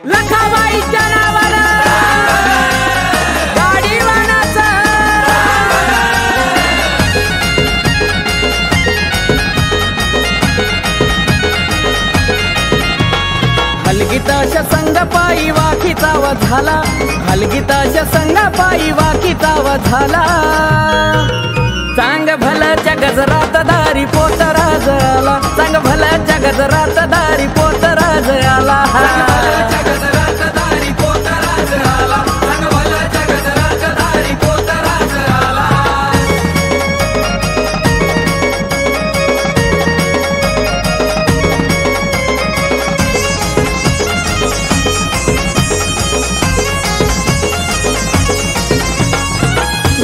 लखाबाईच्या नावानं गाडीवानाचं हलगीताच्या संगपायी वाकीचा व झाला, हलगीताच्या संगपायी वाकीचा व झाला। चांग भल्याच्या गजरात दारी पोतराज आला, चांग भल्याच्या गजरात दारी पोतराज आला।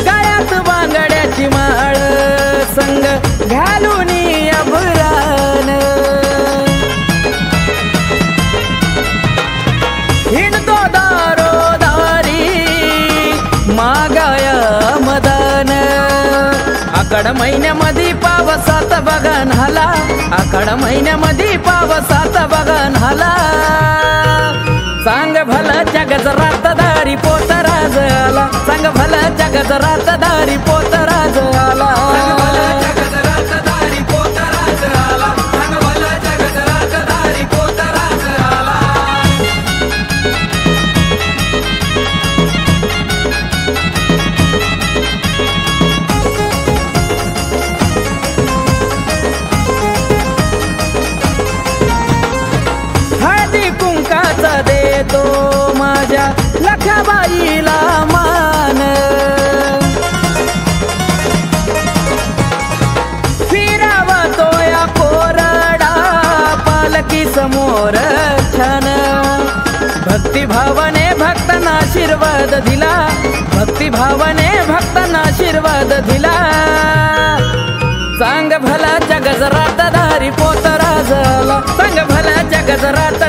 गळ्यात बांगड्याची माळ संग घालून अभरान, हिंडतो दारोदारी मागाया मदान। आकड महिन्यामध्ये पावसात बघन हाला, आकड महिन्यामध्ये पावसात बघन हाला। सांग भल्याच्या गजरात दारी पोतराज आला, सांग भल्याच्या गजरात दारी पोतराज आला। हळदी कुंकाचा देतो माझ्या लखाबाईला मान, फिरावतो या कोरडा पालकी समोर छान। भक्तिभावाने भक्तांना आशीर्वाद दिला, भक्तिभावाने भक्तांना आशीर्वाद दिला। सांग भल्याच्या गजरात दारी पोतराज आला, सांग भल्याच्या गजरात